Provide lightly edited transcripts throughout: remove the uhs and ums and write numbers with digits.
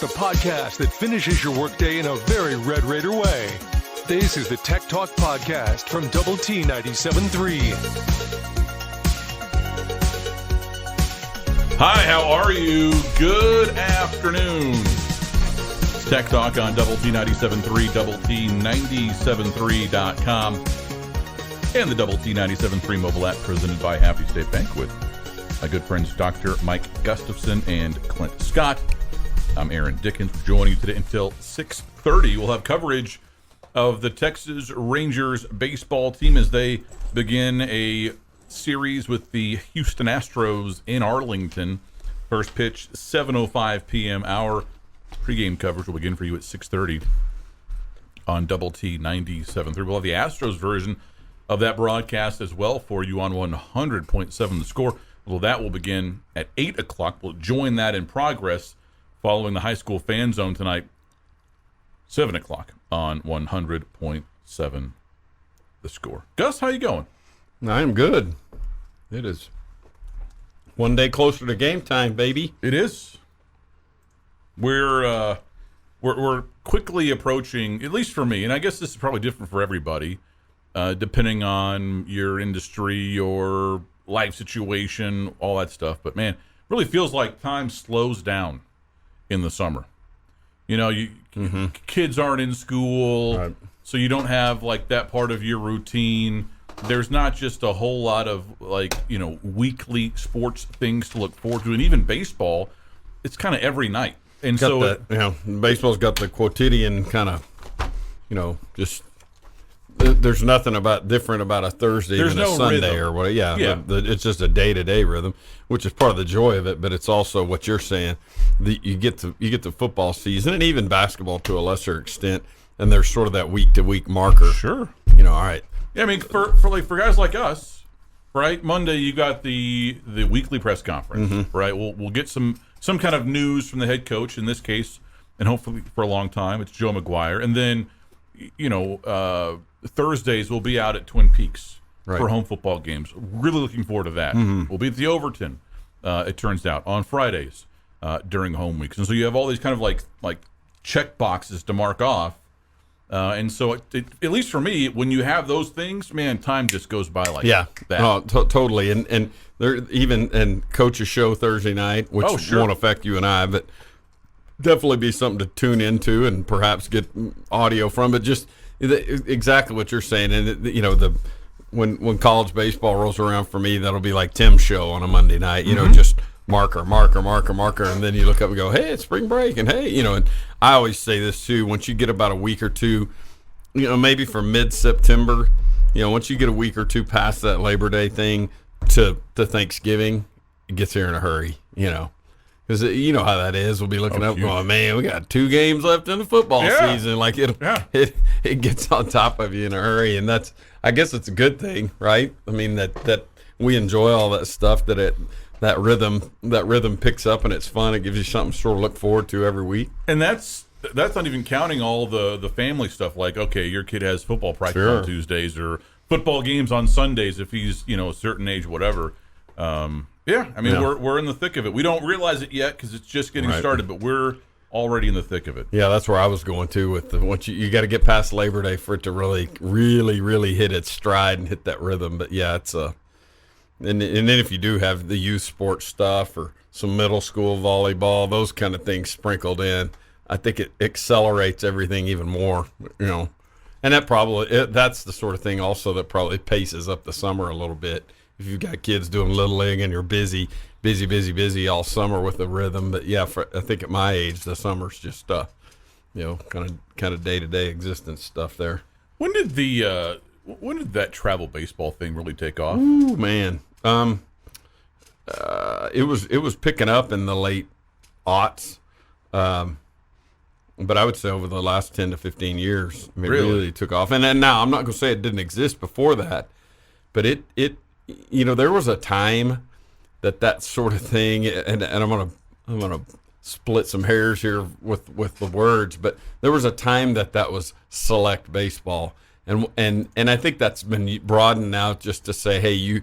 the podcast that finishes your workday in a very Red Raider way. This is the Tech Talk Podcast from Double T 97.3. Hi, how are you? Good afternoon. It's Tech Talk on Double T 97.3, Double T 97.3.com, and the Double T 97.3 mobile app presented by Happy State Bank with my good friends Dr. Mike Gustafson and Clint Scott. I'm Aaron Dickens, joining you today until 6:30. We'll have coverage of the Texas Rangers baseball team as they begin a series with the Houston Astros in Arlington. First pitch, 7:05 p.m. Our pregame coverage will begin for you at 6:30 on Double T 97.3. We'll have the Astros version of that broadcast as well for you on 100.7 The Score. Well, that will begin at 8 o'clock. We'll join that in progress following the high school fan zone tonight, 7 o'clock on 100.7 The Score. Gus, how you going? I'm good. It is one day closer to game time, baby. It is. We're quickly approaching, at least for me, and I guess this is probably different for everybody, depending on your industry, your life situation, all that stuff. But man, it really feels like time slows down in the summer. You know, kids aren't in school, right, so you don't have like that part of your routine. There's not just a whole lot of like, you know, weekly sports things to look forward to, and even baseball, it's kind of every night. And got so that, you know, baseball's got the quotidian kind of, you know, just there's nothing different about a Thursday than a Sunday rhythm. Or what. Yeah. It's just a day-to-day rhythm, which is part of the joy of it. But it's also what you're saying. You get the football season and even basketball to a lesser extent, and there's sort of that week-to-week marker. Sure. You know, all right. Yeah, I mean, for guys like us, right? Monday you got the weekly press conference, right? We'll get some kind of news from the head coach in this case, and hopefully for a long time it's Joe McGuire, and then you know. Thursdays we'll be out at Twin Peaks for home football games. Really looking forward to that. We'll be at the Overton, it turns out, on Fridays during home weeks. And so you have all these kind of like check boxes to mark off. And so at least for me, when you have those things, man, time just goes by like that. Oh, totally. And there and coach's show Thursday night, which won't affect you and I, but definitely be something to tune into and perhaps get audio from. But just exactly what you're saying, and you know when college baseball rolls around for me, that'll be like Tim's show on a Monday night. You know, just marker, and then you look up and go, hey, it's spring break, and hey, you know. And I always say this too: once you get about a week or two, you know, maybe from mid-September, you know, once you get a week or two past that Labor Day thing to Thanksgiving, it gets here in a hurry. You know. Because you know how that is. We'll be looking up, going, man, we got 2 games left in the football season. Like it gets on top of you in a hurry, and I guess it's a good thing, right? I mean that we enjoy all that stuff, that rhythm picks up and it's fun. It gives you something to sort of look forward to every week. And that's not even counting all the family stuff. Like, okay, your kid has football practice on Tuesdays or football games on Sundays if he's, you know, a certain age, whatever. Yeah, I mean, we're in the thick of it. We don't realize it yet because it's just getting started, but we're already in the thick of it. Yeah, that's where I was going to with once you got to get past Labor Day for it to really, really, really hit its stride and hit that rhythm. But yeah, it's and then if you do have the youth sports stuff or some middle school volleyball, those kind of things sprinkled in, I think it accelerates everything even more. You know, and that's the sort of thing also that probably paces up the summer a little bit. If you've got kids doing Little League and you're busy all summer with the rhythm. But yeah, I think at my age, the summer's just, you know, kind of day-to-day existence stuff there. When did that travel baseball thing really take off? Ooh, man. It was picking up in the late aughts. But I would say over the last 10 to 15 years, it really took off. And then now I'm not going to say it didn't exist before that, but it you know, there was a time that sort of thing, and I'm gonna split some hairs here with the words, but there was a time that was select baseball, and I think that's been broadened out just to say, hey, you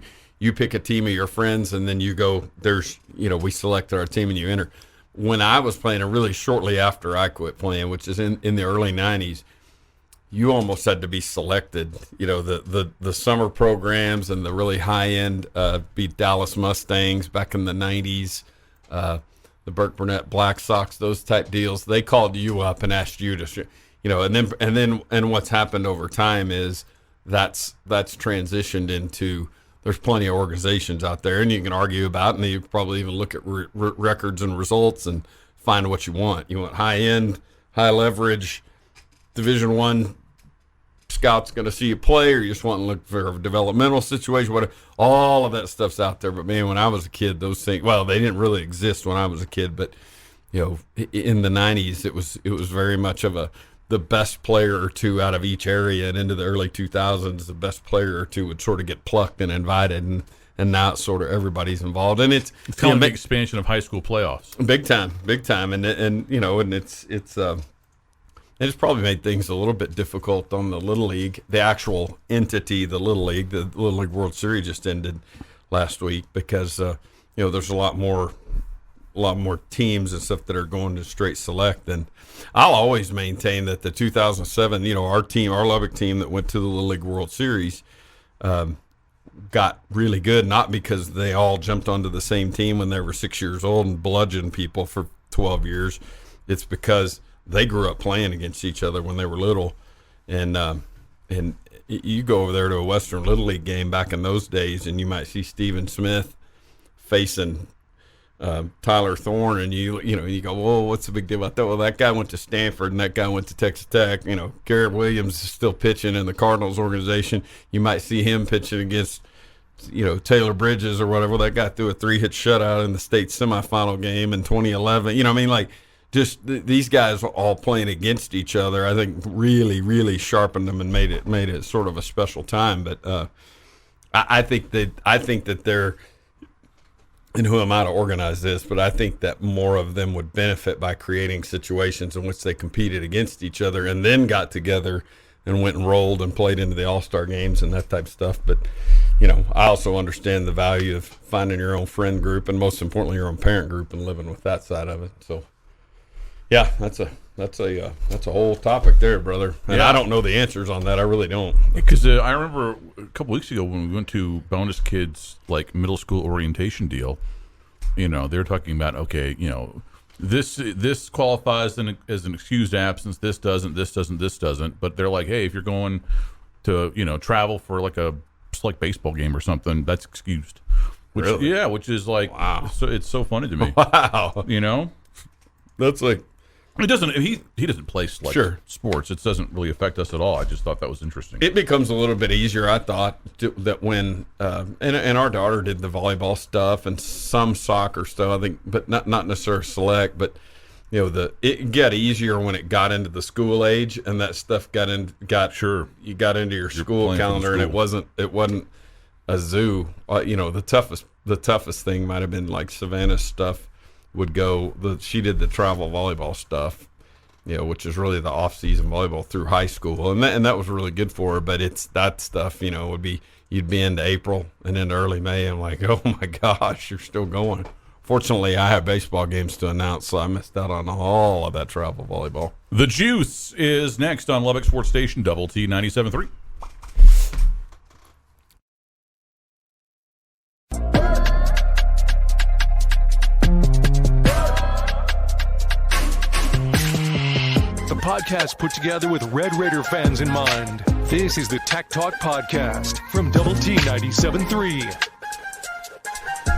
pick a team of your friends, and then you go, we select our team and you enter. when I was playing, and really shortly after I quit playing, which is in the early 90s, you almost had to be selected. The summer programs and the really high-end beat Dallas Mustangs back in the 90s, the Burke Burnett Black Sox, those type deals. They called you up and asked you to, and what's happened over time is that's transitioned into, there's plenty of organizations out there, and you can argue about, and you probably even look at records and results and find what you want. You want high-end, high-leverage, Division I scout's going to see you play, or you just want to look for a developmental situation, whatever. All of that stuff's out there. But, man, when I was a kid, those things, well, they didn't really exist when I was a kid, but, in the 90s, it was very much of the best player or two out of each area, and into the early 2000s, the best player or two would sort of get plucked and invited, and now it's sort of everybody's involved, and it's kind of the expansion of high school playoffs, big time, and it's probably made things a little bit difficult on the Little League, the actual entity, the Little League World Series just ended last week, because there's a lot more teams and stuff that are going to straight select. And I'll always maintain that the 2007, our Lubbock team that went to the Little League World Series got really good, not because they all jumped onto the same team when they were 6 years old and bludgeoned people for 12 years. It's because they grew up playing against each other when they were little. And you go over there to a Western Little League game back in those days, and you might see Stephen Smith facing Tyler Thorne, and you go, whoa, what's the big deal about that? Well, that guy went to Stanford, and that guy went to Texas Tech. Garrett Williams is still pitching in the Cardinals organization. You might see him pitching against, Taylor Bridges or whatever. That guy threw a 3-hit shutout in the state semifinal game in 2011. Just these guys all playing against each other, I think really, really sharpened them and made it sort of a special time. But I think that they're, and who am I to organize this, but I think that more of them would benefit by creating situations in which they competed against each other and then got together and went and rolled and played into the All-Star games and that type of stuff. But, I also understand the value of finding your own friend group, and most importantly, your own parent group, and living with that side of it. So, yeah, that's a whole topic there, brother. And yeah. I don't know the answers on that. I really don't. Because I remember a couple weeks ago when we went to Bonus Kids' middle school orientation deal, they were talking about, okay, this qualifies as an excused absence. This doesn't. But they're like, hey, if you're going to travel for a select baseball game or something, that's excused. Which, really? Yeah, which is wow. So it's so funny to me. Wow. That's it doesn't. He doesn't play sports. It doesn't really affect us at all. I just thought that was interesting. It becomes a little bit easier, I thought, that when and our daughter did the volleyball stuff and some soccer stuff, I think, but not necessarily select. But it got easier when it got into the school age, and that stuff you got into your school calendar, and it wasn't a zoo. The toughest thing might have been Savannah's stuff. She did the travel volleyball stuff, which is really the off-season volleyball through high school, and that was really good for her. But it's that stuff, would be, you'd be into April and into early May. I'm like, oh my gosh, you're still going. Fortunately, I have baseball games to announce, so I missed out on all of that travel volleyball. The Juice is next on Lubbock Sports Station, Double T 97.3. Podcast put together with Red Raider fans in mind. This is the Tech Talk Podcast from Double T 97.3.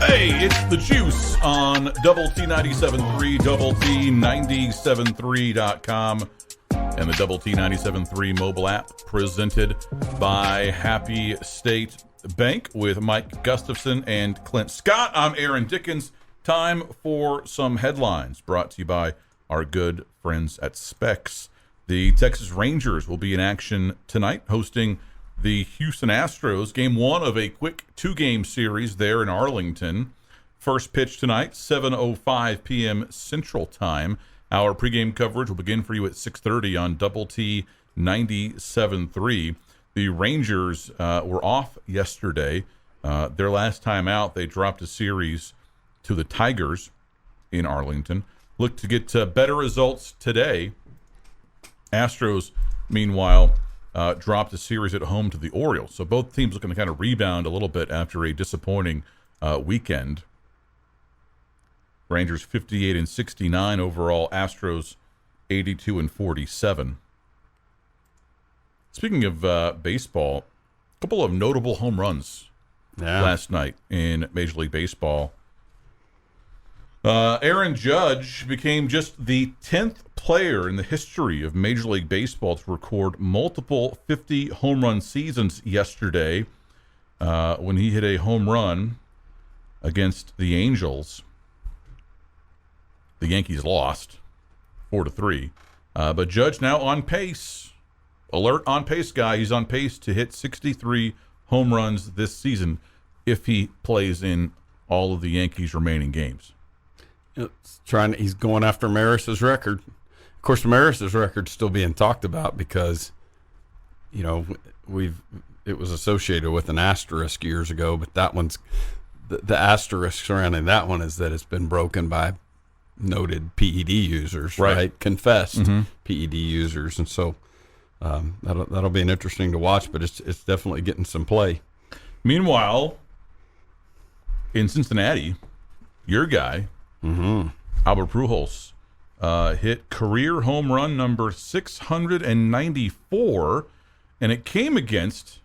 Hey, it's the Juice on Double T 97.3, Double T 97.3.com, and the Double T 97.3 mobile app, presented by Happy State Bank with Mike Gustafson and Clint Scott. I'm Aaron Dickens. Time for some headlines brought to you by our good friends at Specs. The Texas Rangers will be in action tonight, hosting the Houston Astros. Game one of a quick two-game series there in Arlington. First pitch tonight, 7:05 p.m. Central Time. Our pregame coverage will begin for you at 6:30 on Double T 97.3. The Rangers were off yesterday. Their last time out, they dropped a series to the Tigers in Arlington. look to get better results today. Astros, meanwhile, dropped a series at home to the Orioles. So both teams looking to kind of rebound a little bit after a disappointing weekend. Rangers 58-69 overall. Astros 82-47. Speaking of baseball, a couple of notable home runs last night in Major League Baseball. Aaron Judge became just the 10th player in the history of Major League Baseball to record multiple 50 home run seasons yesterday when he hit a home run against the Angels. The Yankees lost 4-3. But Judge now on pace. Alert on pace guy. He's on pace to hit 63 home runs this season if he plays in all of the Yankees' remaining games. He's going after Maris's record. Of course, Maris's record's still being talked about because, it was associated with an asterisk years ago, but that one's the asterisk surrounding that one is that it's been broken by noted PED users, right? Confessed PED users, and so that'll be an interesting to watch, but it's definitely getting some play. Meanwhile, in Cincinnati, your guy, Albert Pujols, hit career home run number 694, and it came against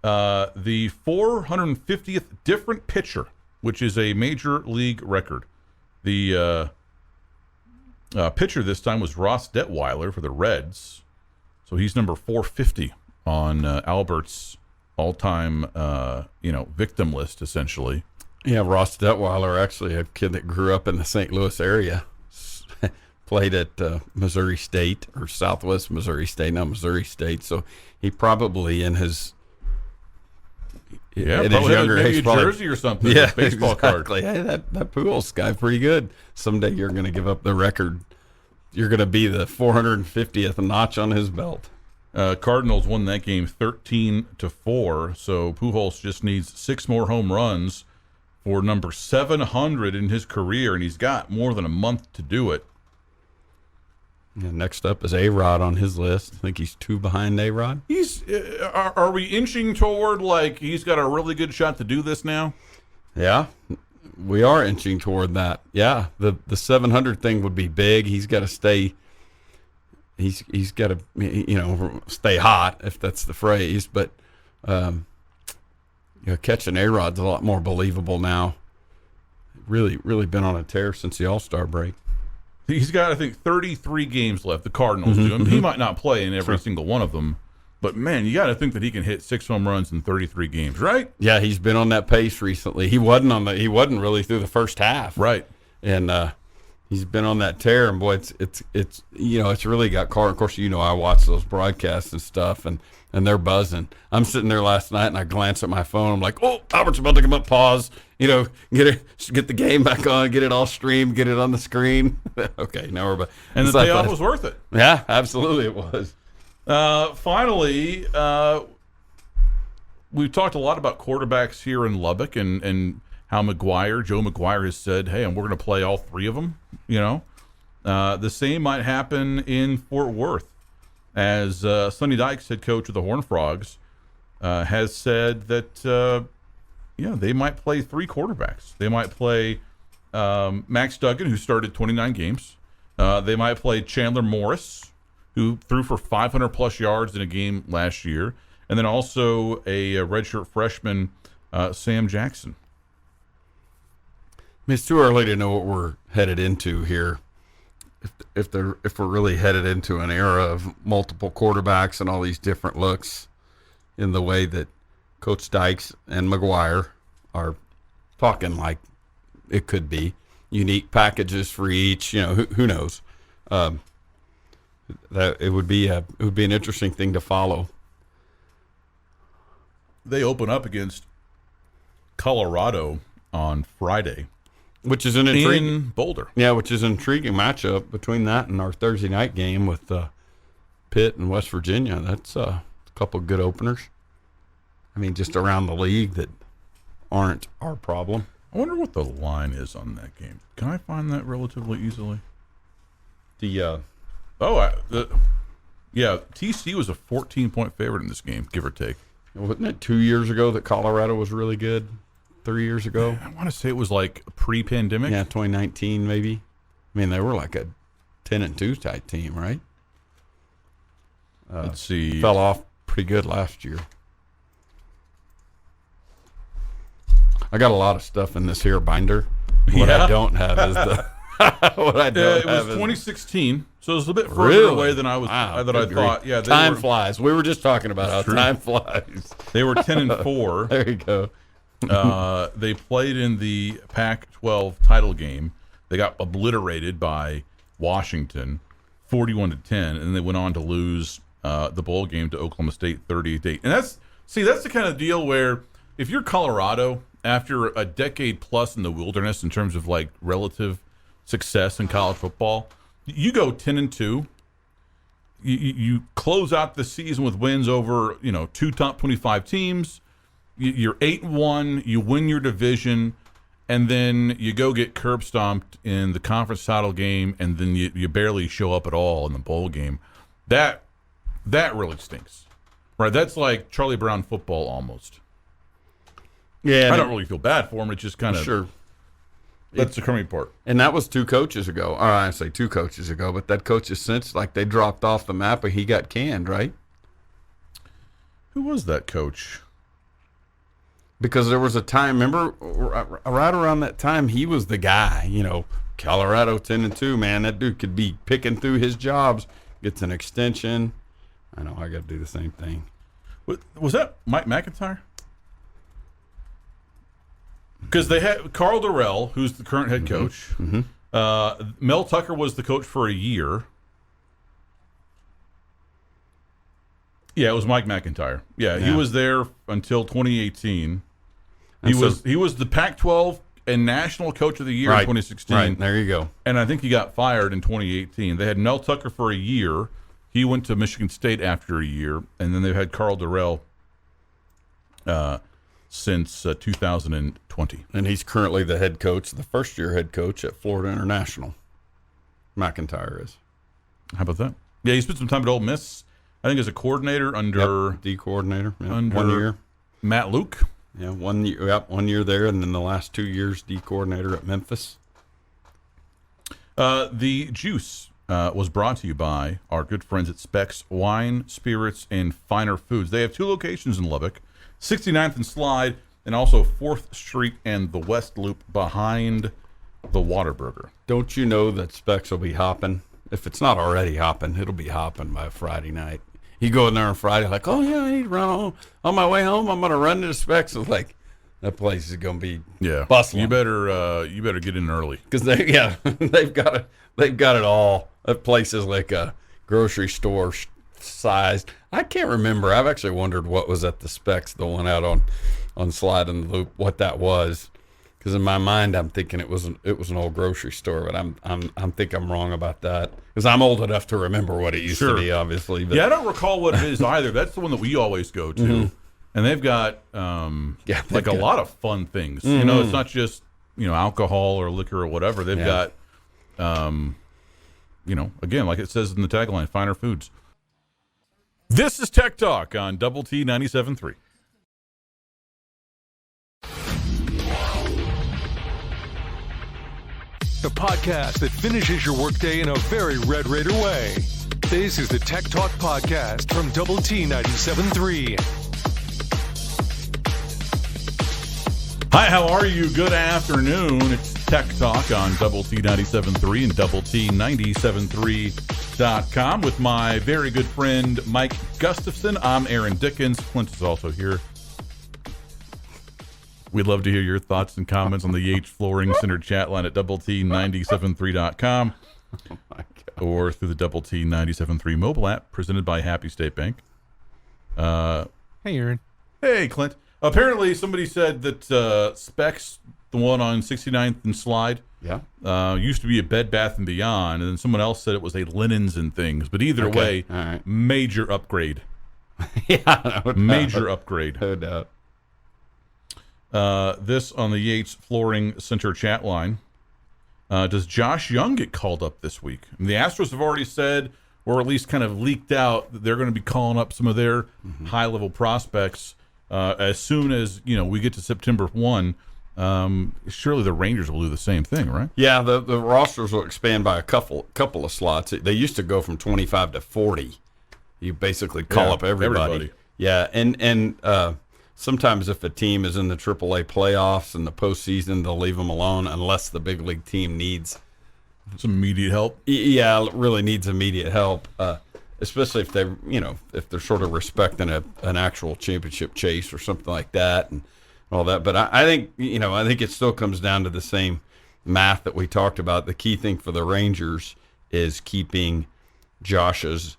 the 450th different pitcher, which is a major league record. The pitcher this time was Ross Detweiler for the Reds, so he's number 450 on Albert's all-time, victim list, essentially. Yeah, Ross Detweiler, actually a kid that grew up in the St. Louis area, played at Missouri State or Southwest Missouri State, not Missouri State. So he probably in his younger age, jersey or something, baseball exactly. card. Hey, that Pujols guy pretty good. Someday you're going to give up the record. You're going to be the 450th notch on his belt. Cardinals won that game 13-4. So Pujols just needs 6 more home runs for number 700 in his career, and he's got more than a month to do it. Yeah, next up is A-Rod on his list. I think he's 2 behind A-Rod. He's. Are we inching toward like he's got a really good shot to do this now? Yeah, we are inching toward that. Yeah, the 700 thing would be big. He's got to stay. He's got to stay hot, if that's the phrase. But catching A-Rod's a lot more believable now. Really been on a tear since the All-Star break. He's got, I think, 33 games left. The Cardinals do. I mean, he might not play in every single one of them, but man, you got to think that he can hit 6 home runs in 33 games, right? Yeah, he's been on that pace recently. He wasn't really through the first half, right? And he's been on that tear. And boy, it's really got caught. Of course, I watch those broadcasts and stuff, and they're buzzing. I'm sitting there last night, and I glance at my phone. I'm like, oh, Albert's about to come up. Pause. Get the game back on, get it all streamed, get it on the screen. Okay, now we're back. And the payoff was worth it. Yeah, absolutely it was. Finally, we've talked a lot about quarterbacks here in Lubbock and how Joe McGuire has said, hey, we're going to play all 3 of them. The same might happen in Fort Worth, as Sonny Dykes, head coach of the Horned Frogs, has said that they might play 3 quarterbacks. They might play Max Duggan, who started 29 games. They might play Chandler Morris, who threw for 500-plus yards in a game last year. And then also a redshirt freshman, Sam Jackson. I mean, it's too early to know what we're headed into here. If we're really headed into an era of multiple quarterbacks and all these different looks in the way that Coach Dykes and McGuire are talking like it could be unique packages for each. Who knows? That it would be an interesting thing to follow. They open up against Colorado on Friday, which is an intriguing in Boulder. Yeah, which is an intriguing matchup between that and our Thursday night game with Pitt and West Virginia. That's a couple of good openers. I mean, just around the league that aren't our problem. I wonder what the line is on that game. Can I find that relatively easily? TCU was a 14-point favorite in this game, give or take. Wasn't it 2 years ago that Colorado was really good? 3 years ago? I want to say it was like pre-pandemic. Yeah, 2019 maybe. I mean, they were like a 10-2 type team, right? Let's see. Fell off pretty good last year. I got a lot of stuff in this here binder. What I don't have is the what I don't it have was is 2016, so it was a bit further really? away than I was. Wow, that I thought. Yeah, time flies. We were just talking about how true. time flies. They were 10-4. There you go. They played in the Pac-12 title game. They got obliterated by Washington, 41-10, and they went on to lose the bowl game to Oklahoma State, 38-8. And that's the kind of deal where if you're Colorado, after a decade plus in the wilderness in terms of like relative success in college football, you go 10-2. You close out the season with wins over two top 25 teams. You're 8-1. You win your division, and then you go get curb stomped in the conference title game, and then you barely show up at all in the bowl game. That really stinks, right? That's like Charlie Brown football almost. Yeah, I don't really feel bad for him. It's just kind of sure. That's the crummy part. And that was 2 coaches ago. Or I say 2 coaches ago, but that coach has since they dropped off the map and he got canned, right? Who was that coach? Because there was a time, remember, right around that time, he was the guy. Colorado 10-2, man. That dude could be picking through his jobs, gets an extension. I know I got to do the same thing. Was that Mike McIntyre? Because they had Carl Durrell, who's the current head coach. Mm-hmm. Mel Tucker was the coach for a year. Yeah, it was Mike McIntyre. Yeah, he was there until 2018. He was the Pac-12 and National Coach of the Year in 2016. Right, there you go. And I think he got fired in 2018. They had Mel Tucker for a year. He went to Michigan State after a year, and then they've had Carl Durrell since 2020. And he's currently the head coach, the first-year head coach at Florida International. McIntyre is. How about that? Yeah, he spent some time at Ole Miss, I think, as a coordinator under... D coordinator. Yep. Under 1 year. Matt Luke. Yeah, 1 year. Yep, 1 year there, and then the last 2 years D coordinator at Memphis. The Juice was brought to you by our good friends at Specs Wine, Spirits, and Finer Foods. They have 2 locations in Lubbock, 69th and Slide, and also 4th Street and the West Loop behind the Whataburger. Don't you know that Specs will be hopping? If it's not already hopping, it'll be hopping by Friday night. You go in there on Friday like, oh, yeah, I need to run home. On my way home, I'm going to run to the Specs. It's like, that place is going to be bustling. You better get in early. Because they've got it all. That place is like a grocery store sized. I can't remember. I've actually wondered what was at the Specs, the one out on Slide and the Loop, what that was. Because in my mind, I'm thinking it was an old grocery store, but I'm think I'm wrong about that. Because I'm old enough to remember what it used to be, obviously. But. Yeah, I don't recall what it is either. That's the one that we always go to, and they've got a lot of fun things. Mm-hmm. It's not just alcohol or liquor or whatever. They've got again, like it says in the tagline, finer foods. This is Tech Talk on Double T 97.3. The podcast that finishes your workday in a very Red Raider way. This is the Tech Talk Podcast from Double T 97.3. Hi, how are you? Good afternoon. It's Tech Talk on Double T 97.3 and Double T 97.3.com with my very good friend Mike Gustafson. I'm Aaron Dickens. Clint is also here. We'd love to hear your thoughts and comments on the Yates Flooring Center chat line at Double T 97.3.com or through the Double T 97.3 mobile app presented by Happy State Bank. Hey, Aaron. Hey, Clint. Apparently, somebody said that Specs, the one on 69th and Slide, used to be a Bed Bath & Beyond, and then someone else said it was a Linens and Things. But either way, major upgrade. Yeah, no doubt. Major upgrade. No doubt. This on the Yates Flooring Center chat line. Does Josh Jung get called up this week? And the Astros have already said, or at least kind of leaked out, that they're going to be calling up some of their high-level prospects as soon as we get to September 1. Surely the Rangers will do the same thing, right? Yeah, the rosters will expand by a couple of slots. They used to go from 25 to 40. You basically call up everybody. Yeah, and sometimes if a team is in the AAA playoffs and the postseason, they'll leave them alone unless the big league team needs some immediate help. Yeah, really needs immediate help, especially if they, if they're sort of respecting an actual championship chase or something like that and all that. But I think it still comes down to the same math that we talked about. The key thing for the Rangers is keeping Josh's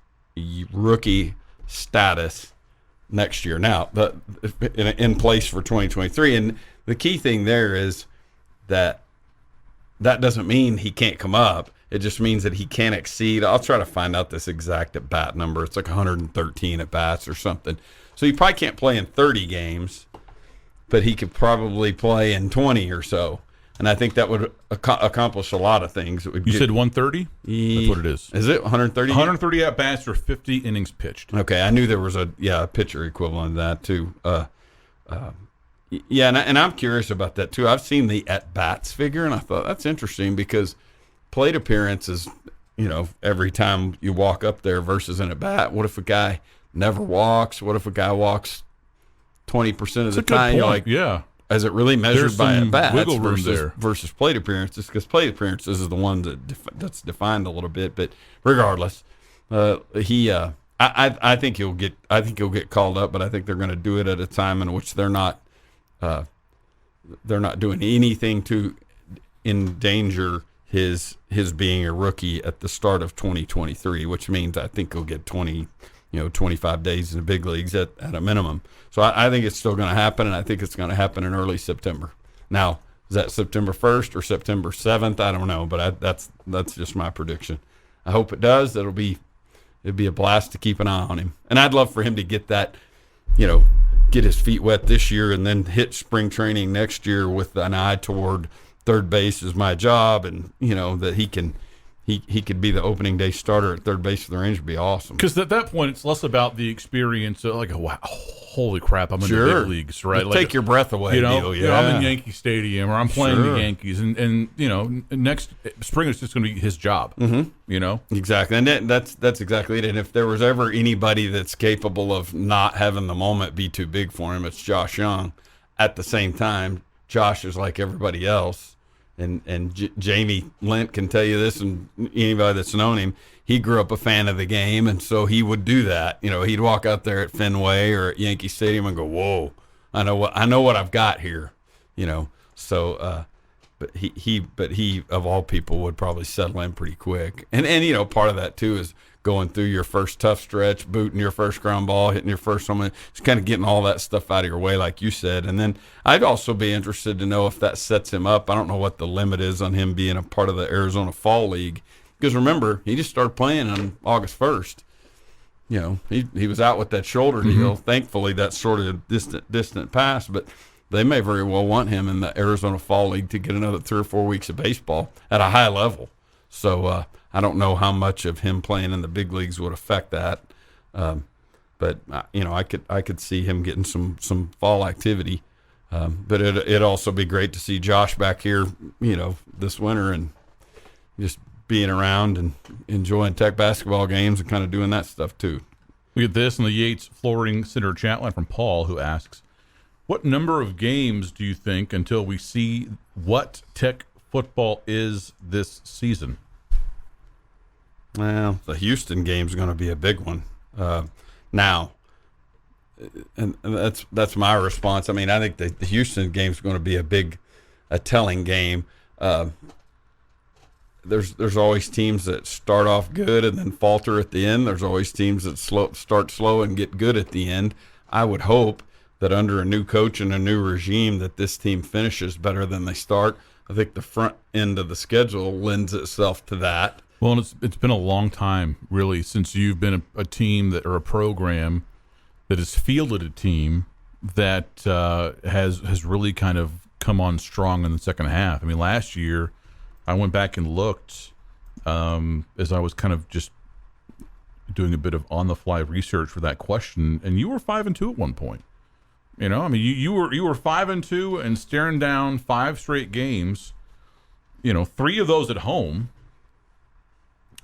rookie status next year now, but in place for 2023. And the key thing there is that doesn't mean he can't come up. It just means that he can't exceed. I'll try to find out this exact at bat number. It's like 113 at bats or something. So he probably can't play in 30 games, but he could probably play in 20 or so. And I think that would accomplish a lot of things. You said 130? That's what it is. Is it 130? 130 at bats or 50 innings pitched. Okay, I knew there was a pitcher equivalent of that too. And I'm curious about that too. I've seen the at bats figure, and I thought that's interesting because plate appearances, every time you walk up there versus an at bat. What if a guy never walks? What if a guy walks 20% of the time? You're like, yeah. Is it really measured by at bats versus plate appearances? Because plate appearances is the one that's defined a little bit. But regardless, I think he'll get called up. But I think they're going to do it at a time in which they're not doing anything to endanger his being a rookie at the start of 2023, which means I think he'll get 25 days in the big leagues at a minimum. So I think it's still going to happen, and I think it's going to happen in early September. Now, is that September 1st or September 7th? I don't know, but that's just my prediction. I hope it does. It'd be a blast to keep an eye on him. And I'd love for him to get that, get his feet wet this year and then hit spring training next year with an eye toward third base is my job, and, that he could be the opening day starter at third base for the Rangers would be awesome. Because at that point, it's less about the experience of wow, holy crap, I'm in the big leagues, right? Take your breath away. I'm in Yankee Stadium or I'm playing the Yankees, and next spring it's just going to be his job. Mm-hmm. Exactly, and that's exactly it. And if there was ever anybody that's capable of not having the moment be too big for him, it's Josh Jung. At the same time, Josh is like everybody else. And Jamie Lent can tell you this, and anybody that's known him, he grew up a fan of the game, and so he would do that. He'd walk out there at Fenway or at Yankee Stadium and go, "Whoa, I know what I've got here," So, but he of all people would probably settle in pretty quick. And part of that too is going through your first tough stretch, booting your first ground ball, hitting your first home run, just kind of getting all that stuff out of your way, like you said. And then I'd also be interested to know if that sets him up. I don't know what the limit is on him being a part of the Arizona Fall League, because remember, he just started playing on August 1st. He was out with that shoulder deal. Mm-hmm. Thankfully, that's sort of distant past, but they may very well want him in the Arizona Fall League to get another 3 or 4 weeks of baseball at a high level. So I don't know how much of him playing in the big leagues would affect that, but I could see him getting some fall activity. But it'd also be great to see Josh back here, this winter and just being around and enjoying Tech basketball games and kind of doing that stuff too. We get this in the Yates Flooring Center chat line from Paul, who asks, "What number of games do you think until we see what Tech football is this season?" Well, the Houston game is going to be a big one. Now, and that's my response. I mean, I think the Houston game is going to be a telling game. There's always teams that start off good and then falter at the end. There's always teams that start slow and get good at the end. I would hope that under a new coach and a new regime that this team finishes better than they start. I think the front end of the schedule lends itself to that. Well, and it's been a long time, really, since you've been a team or a program that has fielded a team that has really kind of come on strong in the second half. I mean, last year I went back and looked as I was kind of just doing a bit of on-the-fly research for that question, and you were 5-2 at one point. You know, I mean, you were 5-2 and staring down 5 straight games. You know, 3 of those at home,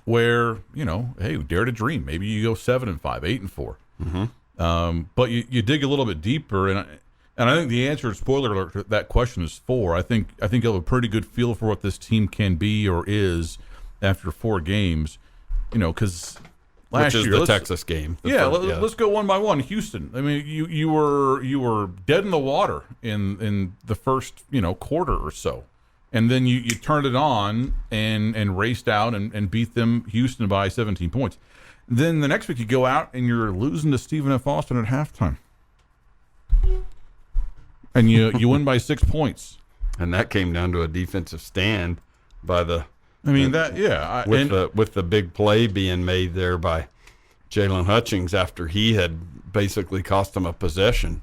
where hey, dare to dream. Maybe you go 7-5, 8-4. Mm-hmm. But you dig a little bit deeper, and I think the answer, spoiler alert, to that question is 4. I think you'll have a pretty good feel for what this team can be or is after 4 games. Because last year, the Texas game. Let's go one by one. Houston. I mean, you were dead in the water in the first quarter or so, and then you turned it on and raced out and beat them, Houston, by 17 points. Then the next week you go out and you're losing to Stephen F. Austin at halftime, and you win by 6 points. And that came down to a defensive stand by the. With the big play being made there by Jalen Hutchings after he had basically cost him a possession,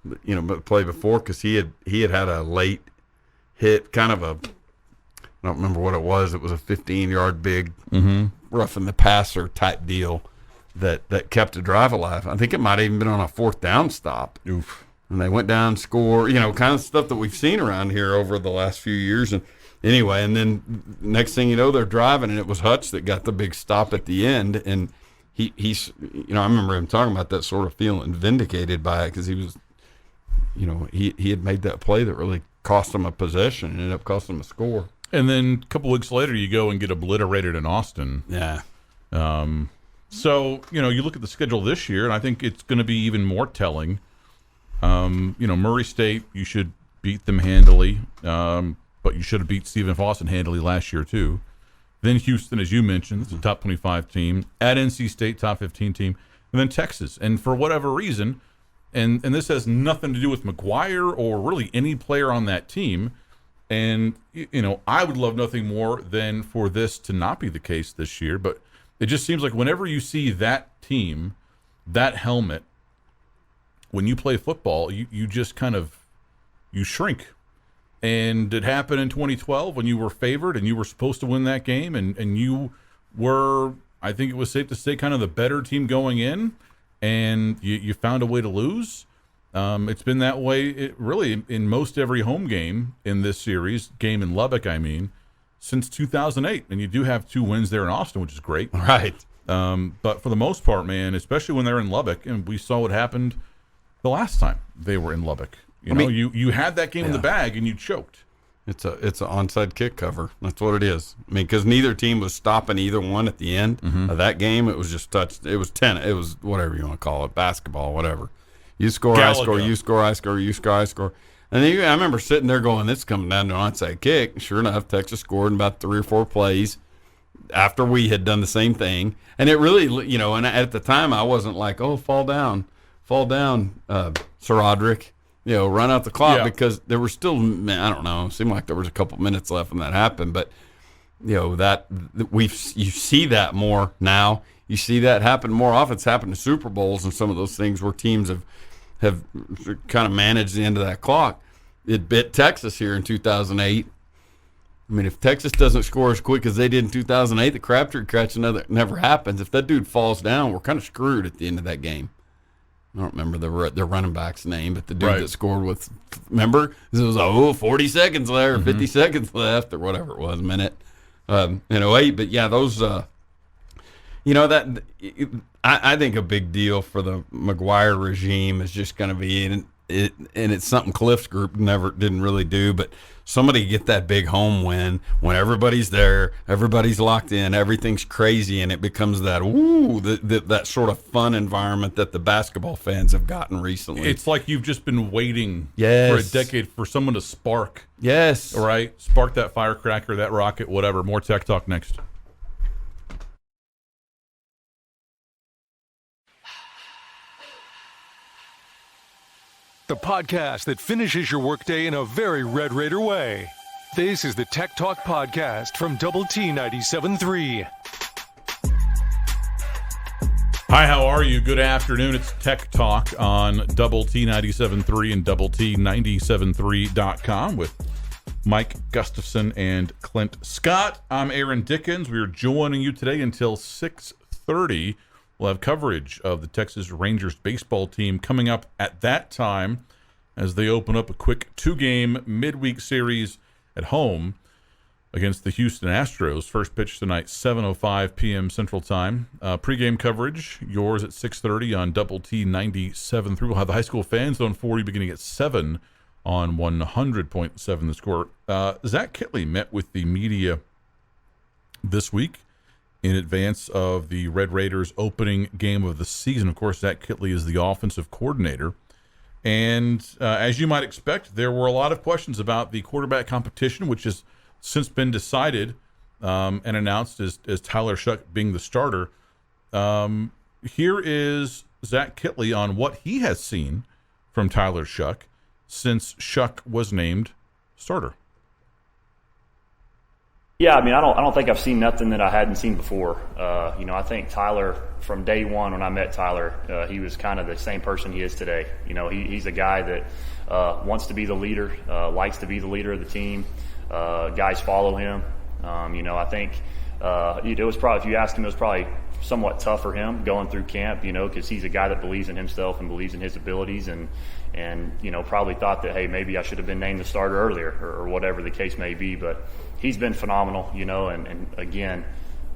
the play before, because he had a late hit, kind of I don't remember what it was. It was a 15-yard big roughing the passer type deal that kept the drive alive. I think it might have even been on a 4th down stop. Oof. And they went down, score, kind of stuff that we've seen around here over the last few years. And anyway, and then next thing you know, they're driving, and it was Hutch that got the big stop at the end. And he's, I remember him talking about that, sort of feeling vindicated by it, because he was, he had made that play that really cost him a possession and ended up costing him a score. And then a couple weeks later, you go and get obliterated in Austin. Yeah. So, you look at the schedule this year, and I think it's going to be even more telling. Murray State, you should beat them handily. But you should have beat Stephen F. Austin handily last year, too. Then Houston, as you mentioned, it's a top 25 team. At NC State, top 15 team. And then Texas. And for whatever reason, and this has nothing to do with McGuire or really any player on that team, and, I would love nothing more than for this to not be the case this year. But it just seems like whenever you see that team, that helmet, when you play football, you just kind of, you shrink. And it happened in 2012 when you were favored and you were supposed to win that game, and you were, I think it was safe to say, kind of the better team going in, and you found a way to lose. It's been that way really in most every home game in this series, game in Lubbock, since 2008. And you do have 2 wins there in Austin, which is great. Right. But for the most part, man, especially when they're in Lubbock, and we saw what happened the last time they were in Lubbock. You had that game in the bag and you choked. It's an onside kick cover. That's what it is. because neither team was stopping either one at the end of that game. It was just touched. It was 10. It was whatever you want to call it, basketball, whatever. You score, I score. You score, I score. You score, I score. And then I remember sitting there going, "This is coming down to an onside kick." Sure enough, Texas scored in about 3 or 4 plays after we had done the same thing. And it really, and at the time I wasn't like, "Oh, fall down, Sir Roderick." Run out the clock, because there were still, I don't know, it seemed like there was a couple minutes left when that happened. But, that you see that more now. You see that happen more often. It's happened to Super Bowls and some of those things where teams have kind of managed the end of that clock. It bit Texas here in 2008. If Texas doesn't score as quick as they did in 2008, the Crabtree catch never happens. If that dude falls down, we're kind of screwed at the end of that game. I don't remember their running back's name, but the dude that scored with, remember? It was 40 seconds left, or 50 seconds left, or whatever it was, minute in 08. But yeah, those, I think a big deal for the McGuire regime is just going to be, and it's something Cliff's group didn't really do, but somebody get that big home win when everybody's there, everybody's locked in, everything's crazy, and it becomes that that sort of fun environment that the basketball fans have gotten recently. It's like you've just been waiting for a decade for someone to spark. Yes. All right? Spark that firecracker, that rocket, whatever. More Tech Talk next. The podcast that finishes your workday in a very Red Raider way. This is the Tech Talk Podcast from Double T 97.3. Hi, how are you? Good afternoon. It's Tech Talk on Double T 97.3 and Double T 97.3.com with Mike Gustafson and Clint Scott. I'm Aaron Dickens. We are joining you today until 6:30. We'll have coverage of the Texas Rangers baseball team coming up at that time as they open up a quick 2-game midweek series at home against the Houston Astros. First pitch tonight, 7:05 p.m. Central Time. Pre-game coverage, yours at 6:30 on Double T 97.3. We'll have the high school fans on 40 beginning at 7 on 100.7 The Score. Zach Kittley met with the media this week in advance of the Red Raiders opening game of the season. Of course, Zach Kittley is the offensive coordinator. And as you might expect, there were a lot of questions about the quarterback competition, which has since been decided and announced as Tyler Shuck being the starter. Here is Zach Kittley on what he has seen from Tyler Shuck since Shuck was named starter. Yeah, I mean, I don't think I've seen nothing that I hadn't seen before. I think Tyler, from day one when I met Tyler, he was kind of the same person he is today. He's a guy that wants to be the leader, likes to be the leader of the team. Guys follow him. I think it was probably, if you asked him, it was probably somewhat tough for him going through camp, because he's a guy that believes in himself and believes in his abilities and probably thought that, hey, maybe I should have been named the starter earlier or whatever the case may be. But he's been phenomenal, and again,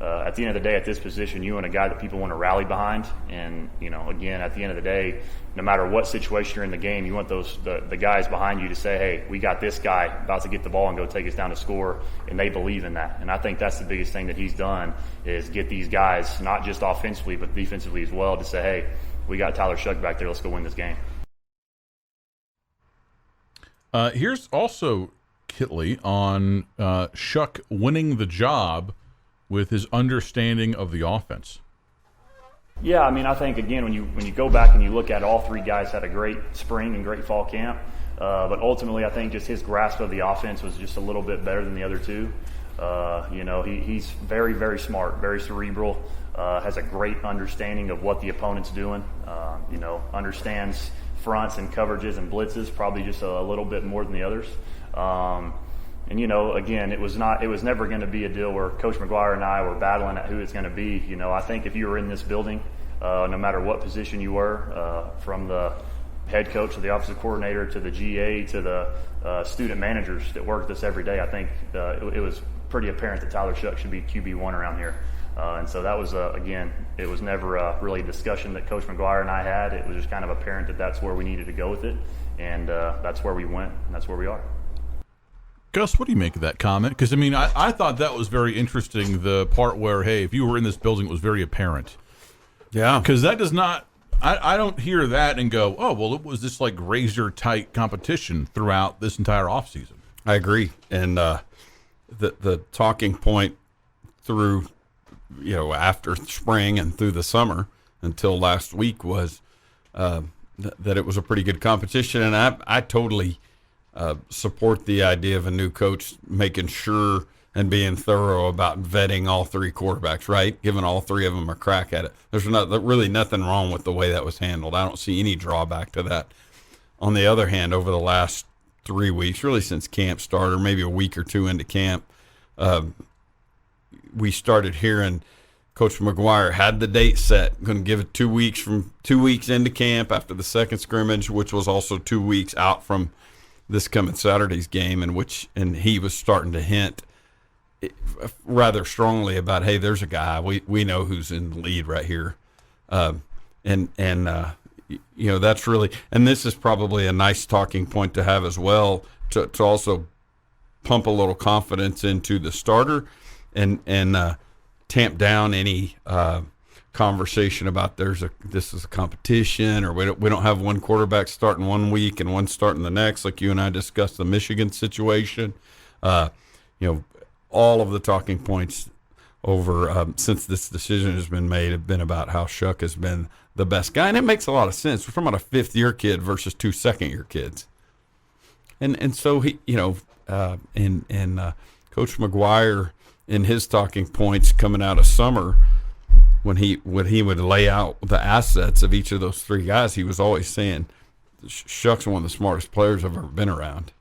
at the end of the day, at this position, you want a guy that people want to rally behind. And, again, at the end of the day, no matter what situation you're in the game, you want the guys behind you to say, hey, we got this guy about to get the ball and go take us down to score, and they believe in that. And I think that's the biggest thing that he's done is get these guys, not just offensively, but defensively as well, to say, hey, we got Tyler Shuck back there, let's go win this game. Here's also Kittley on Shuck winning the job with his understanding of the offense. Yeah, I mean, I think, again, when you go back and you look at all three guys had a great spring and great fall camp, but ultimately I think just his grasp of the offense was just a little bit better than the other two. He's very, very smart, very cerebral, has a great understanding of what the opponent's doing, understands fronts and coverages and blitzes probably just a little bit more than the others. Again, it was never going to be a deal where Coach McGuire and I were battling at who it's going to be. I think if you were in this building, no matter what position you were, from the head coach to the offensive coordinator to the GA to the student managers that work with us every day, I think it was pretty apparent that Tyler Shuck should be QB1 around here. And so that was, again, it was never really a discussion that Coach McGuire and I had. It was just kind of apparent that that's where we needed to go with it. And that's where we went, and that's where we are. Gus, what do you make of that comment? Because, I mean, I thought that was very interesting, the part where, hey, if you were in this building, it was very apparent. Yeah. Because that does not – I don't hear that and go, oh, well, it was this, like, razor-tight competition throughout this entire offseason. I agree. And the talking point through, after spring and through the summer until last week was that it was a pretty good competition. And I totally – support the idea of a new coach making sure and being thorough about vetting all three quarterbacks, right? Giving all three of them a crack at it. There's really nothing wrong with the way that was handled. I don't see any drawback to that. On the other hand, over the last 3 weeks, really since camp started, or maybe a week or two into camp, we started hearing Coach McGuire had the date set, going to give it 2 weeks from 2 weeks into camp after the second scrimmage, which was also 2 weeks out from this coming Saturday's game, and he was starting to hint rather strongly about, hey, there's a guy we know who's in the lead right here, that's really, and this is probably a nice talking point to have as well to also pump a little confidence into the starter and tamp down any conversation about this is a competition, or we don't have one quarterback starting 1 week and one starting the next, like you and I discussed the Michigan situation. All of the talking points over since this decision has been made have been about how Shuck has been the best guy, and it makes a lot of sense. We're talking about a fifth-year kid versus 2 second-year kids, and so he, Coach McGuire in his talking points coming out of summer when he would lay out the assets of each of those three guys, he was always saying, Shuck's one of the smartest players I've ever been around.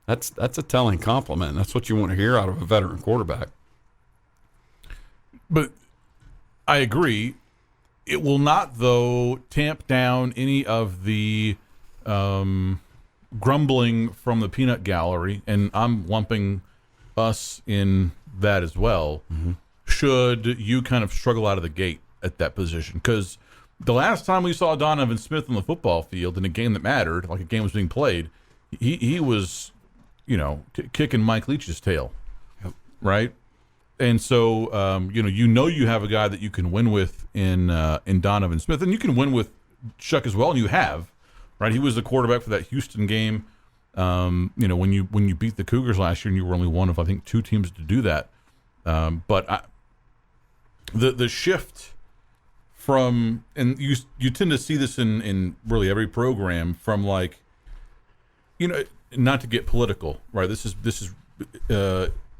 That's a telling compliment. That's what you want to hear out of a veteran quarterback. But I agree. It will not, though, tamp down any of the grumbling from the peanut gallery, and I'm lumping us in that as well, should you kind of struggle out of the gate at that position. Because the last time we saw Donovan Smith on the football field in a game that mattered, like a game was being played, he was, kicking Mike Leach's tail, right? And so, you have a guy that you can win with in Donovan Smith, and you can win with Shuck as well, and you have, right? He was the quarterback for that Houston game. When you beat the Cougars last year, and you were only one of, I think, 2 teams to do that. But the shift from, and you tend to see this in really every program, from like, not to get political, right? This is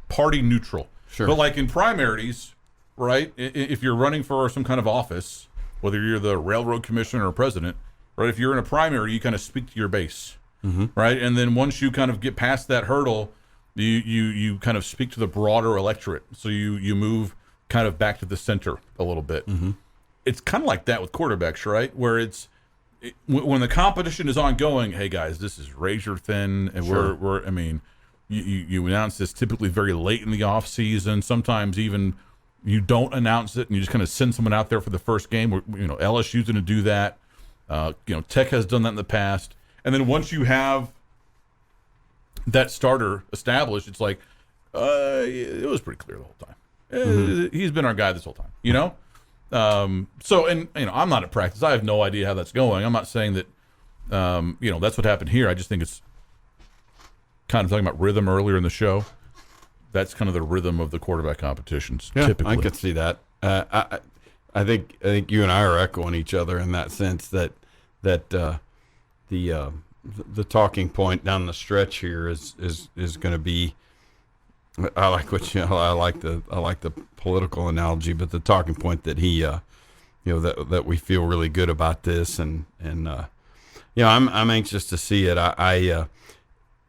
party neutral. Sure. But like in primaries, right? If you're running for some kind of office, whether you're the railroad commissioner or president, right? If you're in a primary, you kind of speak to your base, right? And then once you kind of get past that hurdle, you kind of speak to the broader electorate. So you move kind of back to the center a little bit. It's kind of like that with quarterbacks, right? Where when the competition is ongoing, hey guys, this is razor thin, and we're you announce this typically very late in the off season. Sometimes even you don't announce it, and you just kind of send someone out there for the first game. LSU's going to do that. Tech has done that in the past. And then once you have that starter established, it's like it was pretty clear the whole time. He's been our guy this whole time. I'm not at practice. I have no idea how that's going. I'm not saying that that's what happened here. I just think it's kind of talking about rhythm earlier in the show. That's kind of the rhythm of the quarterback competitions. Yeah, typically. I could see that. I think you and I are echoing each other in that sense that the talking point down the stretch here is going to be. I like the political analogy, but the talking point that he that we feel really good about this, and I'm anxious to see it.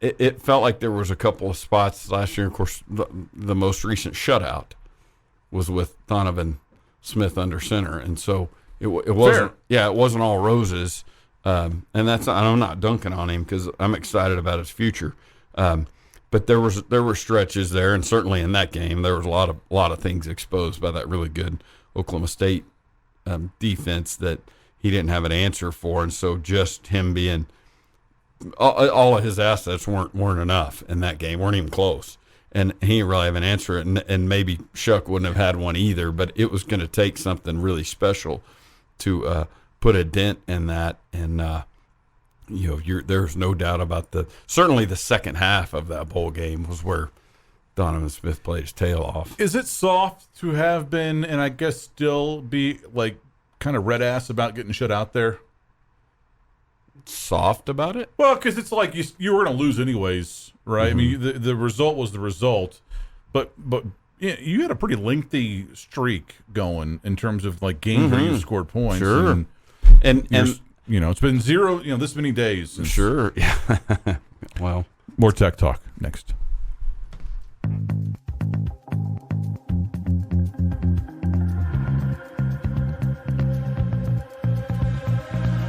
It felt like there was a couple of spots last year. Of course, the most recent shutout was with Donovan Smith under center, and so it wasn't. Fair. Yeah, it wasn't all roses, and I'm not dunking on him because I'm excited about his future. But there were stretches there, and certainly in that game there was a lot of things exposed by that really good Oklahoma State defense that he didn't have an answer for, and so just him being all of his assets weren't enough in that game, weren't even close, and he didn't really have an answer, and maybe Shuck wouldn't have had one either. But it was going to take something really special to put a dent in that, and there's no doubt about certainly the second half of that bowl game was where Donovan Smith played his tail off. Is it soft to have been, and I guess still be, like, kind of red ass about getting shut out there? Soft about it? Well, because it's like you were going to lose anyways, right? I mean, the result was the result, but you had a pretty lengthy streak going in terms of like games where you scored points. Sure, and it's been 0, this many days. Since. Sure, yeah. Well, more tech talk next.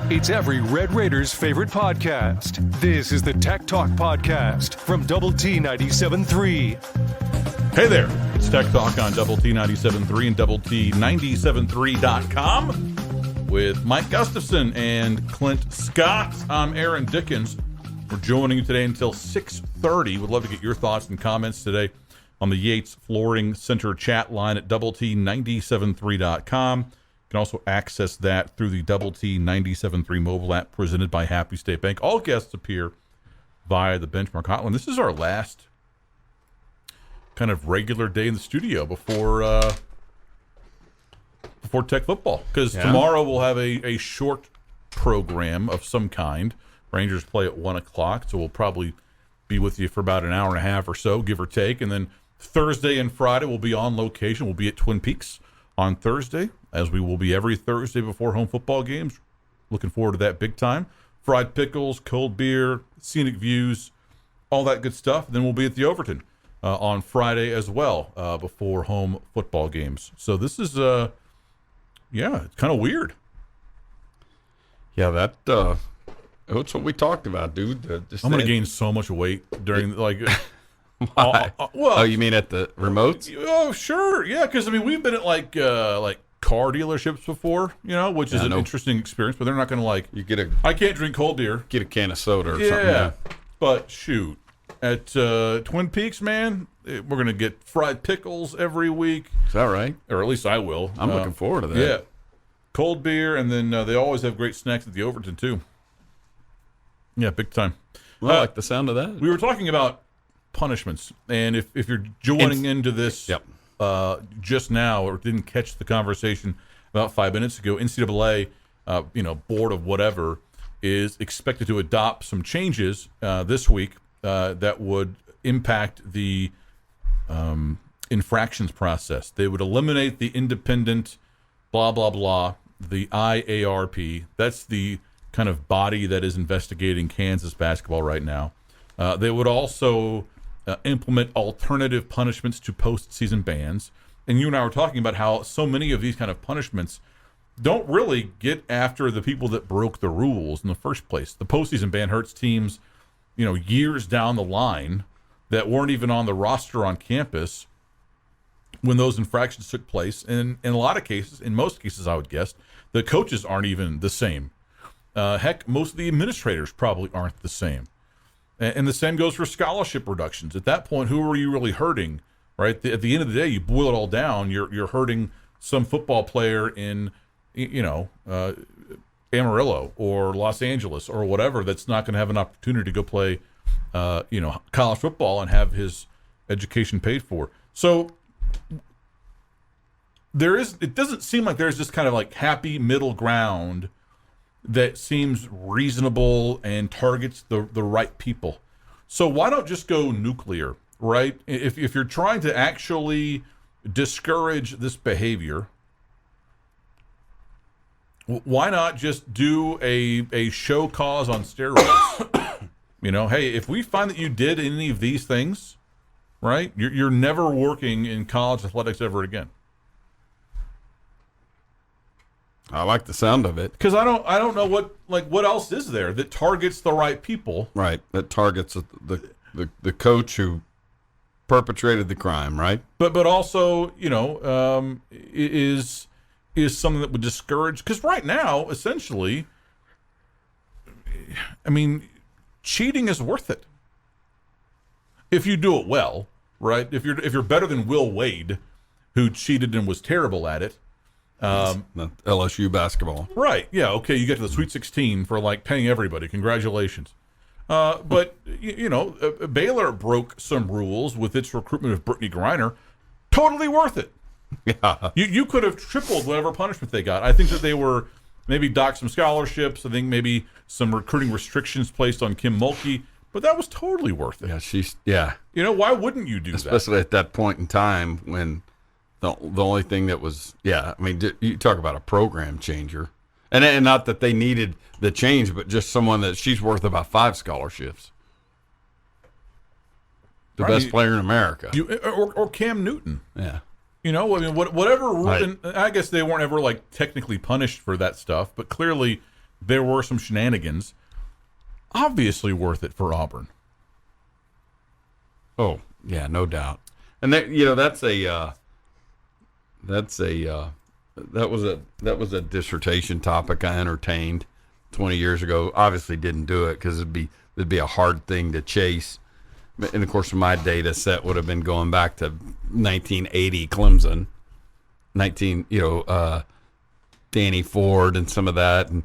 It's every Red Raiders' favorite podcast. This is the Tech Talk Podcast from Double T 97.3. Hey there, it's Tech Talk on Double T 97.3 and Double T 97.3.com with Mike Gustafson and Clint Scott. I'm Aaron Dickens. We're joining you today until 6:30. We'd love to get your thoughts and comments today on the Yates Flooring Center chat line at Double T 97.3.com. You can also access that through the Double T 97.3 mobile app presented by Happy State Bank. All guests appear via the Benchmark Hotline. This is our last kind of regular day in the studio before Tech football, because tomorrow we'll have a short program of some kind. Rangers play at 1 o'clock, so we'll probably be with you for about an hour and a half or so, give or take. And then Thursday and Friday we'll be on location. We'll be at Twin Peaks on Thursday. as we will be every Thursday before home football games. Looking forward to that big time. Fried pickles, cold beer, scenic views, all that good stuff. Then we'll be at the Overton on Friday as well before home football games. So this is, it's kind of weird. Yeah, that's what we talked about, dude. I'm going to gain so much weight during, like... Why? You mean at the remotes? Oh, sure. Yeah, because, I mean, we've been at, like car dealerships before, which is an interesting experience, but they're not going to, I can't drink cold beer. Get a can of soda or something. Yeah, but shoot. At Twin Peaks, man, we're going to get fried pickles every week. Is that right? Or at least I will. I'm looking forward to that. Yeah. Cold beer, and then they always have great snacks at the Overton, too. Yeah, big time. Well, I like the sound of that. We were talking about punishments, and if you're joining into this just now or didn't catch the conversation about 5 minutes ago, NCAA, board of whatever, is expected to adopt some changes this week that would impact the infractions process. They would eliminate the independent blah, blah, blah, the IARP. That's the kind of body that is investigating Kansas basketball right now. They would also implement alternative punishments to postseason bans. And you and I were talking about how so many of these kind of punishments don't really get after the people that broke the rules in the first place. The postseason ban hurts teams, years down the line that weren't even on the roster on campus when those infractions took place. And in a lot of cases, in most cases, I would guess, the coaches aren't even the same. Heck, most of the administrators probably aren't the same. And the same goes for scholarship reductions. At that point, who are you really hurting, right? At the end of the day, you boil it all down, you're hurting some football player in, Amarillo or Los Angeles or whatever that's not going to have an opportunity to go play, college football and have his education paid for. So it doesn't seem like there's this kind of like happy middle ground that seems reasonable and targets the right people. So why don't just go nuclear, right? If you're trying to actually discourage this behavior, why not just do a show cause on steroids? Hey, if we find that you did any of these things, right, you're never working in college athletics ever again. I like the sound of it because I don't know what else is there that targets the right people. Right, that targets the coach who perpetrated the crime. Right, but also is something that would discourage, because right now essentially, I mean, cheating is worth it if you do it well. Right, if you're better than Will Wade, who cheated and was terrible at it. LSU basketball. Right. Yeah. Okay. You get to the Sweet 16 for paying everybody. Congratulations. But Baylor broke some rules with its recruitment of Brittany Griner. Totally worth it. Yeah. You could have tripled whatever punishment they got. I think that they were maybe docked some scholarships. I think maybe some recruiting restrictions placed on Kim Mulkey. But that was totally worth it. Yeah. Why wouldn't you do that? Especially at that point in time when the only thing that was, you talk about a program changer. And not that they needed the change, but just someone that she's worth about 5 scholarships. The best player in America. Or Cam Newton. Yeah. Whatever rule, Right. And I guess they weren't ever technically punished for that stuff, but clearly there were some shenanigans. Obviously worth it for Auburn. Oh, yeah, no doubt. And that that was a dissertation topic I entertained 20 years ago. Obviously didn't do it because it'd be a hard thing to chase. And of course, my data set would have been going back to 1980 Clemson, Danny Ford and some of that, and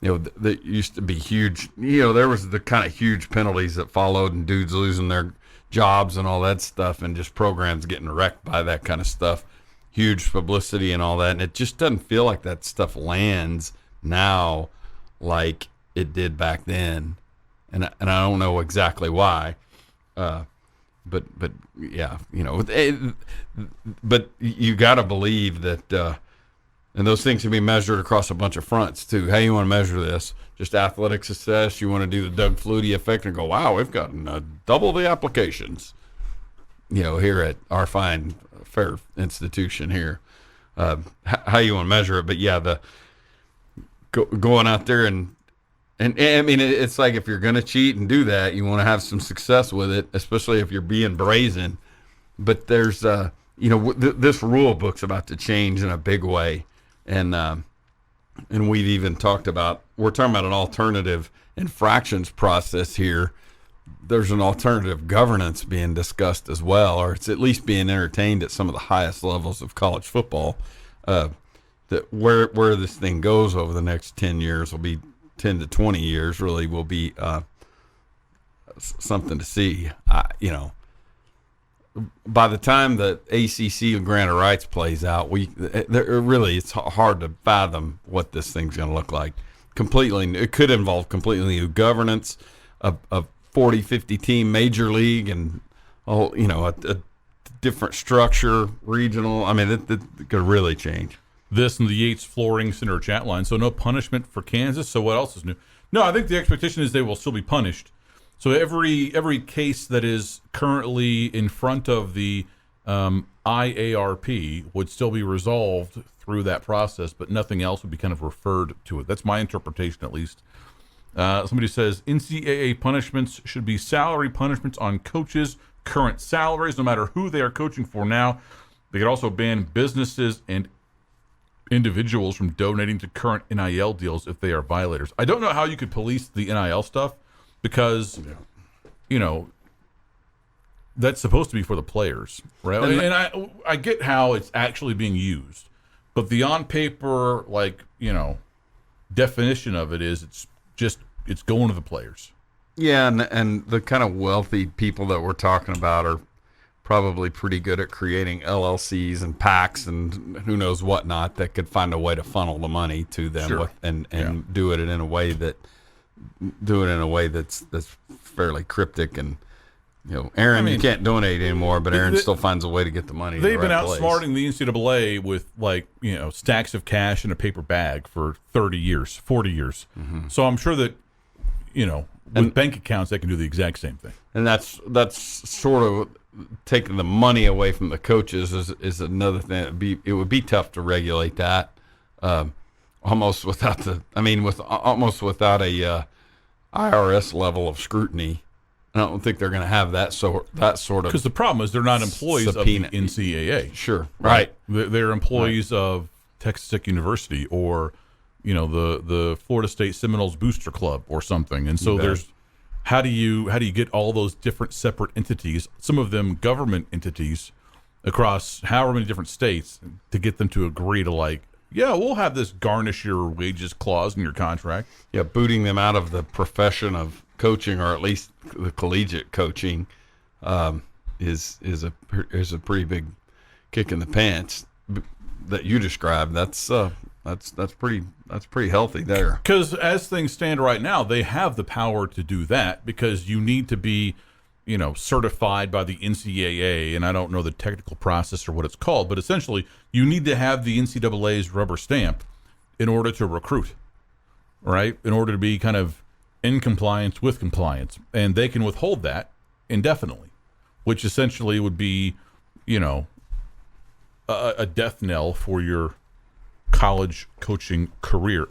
that used to be huge. There was the kind of huge penalties that followed, and dudes losing their jobs and all that stuff, and just programs getting wrecked by that kind of stuff. Huge publicity and all that, and it just doesn't feel like that stuff lands now like it did back then, and I don't know exactly why, but yeah, but you got to believe that And those things can be measured across a bunch of fronts, too. How you want to measure this? Just athletic success? You want to do the Doug Flutie effect and go, wow, we've gotten double the applications, here at our fine, fair institution here. How you want to measure it. But, yeah, going out there and I mean, it's like if you're going to cheat and do that, you want to have some success with it, especially if you're being brazen. But there's, this rule book's about to change in a big way. And we've even we're talking about an alternative infractions process here. There's an alternative governance being discussed as well, or it's at least being entertained at some of the highest levels of college football. That where this thing goes over the next 10 years will be 10 to 20 years really will be something to see. By the time the ACC grant of rights plays out, it's hard to fathom what this thing's going to look like. It could involve completely new governance, a 40, 50 team major league, and a different structure, regional. I mean, it could really change. This and the Yates Flooring Center chat line. So no punishment for Kansas. So what else is new? No, I think the expectation is they will still be punished. So every case that is currently in front of the IARP would still be resolved through that process, but nothing else would be kind of referred to it. That's my interpretation, at least. Somebody says NCAA punishments should be salary punishments on coaches' current salaries, no matter who they are coaching for now. They could also ban businesses and individuals from donating to current NIL deals if they are violators. I don't know how you could police the NIL stuff because, that's supposed to be for the players, right? And I get how it's actually being used, but the on paper, definition of it is it's going to the players. Yeah, and the kind of wealthy people that we're talking about are probably pretty good at creating LLCs and PACs and who knows what not that could find a way to funnel the money to them. Sure. and do it in a way that's fairly cryptic. And Aaron, you can't donate anymore, but Aaron still finds a way to get the money. They've been outsmarting the NCAA with stacks of cash in a paper bag for 30 years, 40 years. Mm-hmm. So I'm sure that with bank accounts they can do the exact same thing. And that's sort of taking the money away from the coaches is another thing. It would be tough to regulate that, almost without a IRS level of scrutiny. I don't think they're going to have that sort of. Because the problem is they're not employees subpoena. Of the NCAA. Sure, right. They're employees of Texas Tech University or the Florida State Seminoles Booster Club or something. And so there's. How do you get all those different separate entities, some of them government entities, across however many different states to get them to agree to we'll have this garnish your wages clause in your contract. Yeah, booting them out of the profession of coaching, or at least the collegiate coaching, is a pretty big kick in the pants that you described. That's pretty healthy there. Because as things stand right now, they have the power to do that because you need to be, certified by the NCAA, and I don't know the technical process or what it's called, but essentially you need to have the NCAA's rubber stamp in order to recruit, right? In order to be kind of in compliance with compliance, and they can withhold that indefinitely, which essentially would be, a death knell for your college coaching career.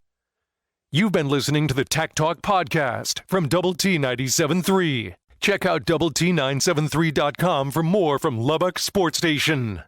You've been listening to the Tech Talk podcast from Double T 97.3. Check out Double T973.com for more from Lubbock Sports Station.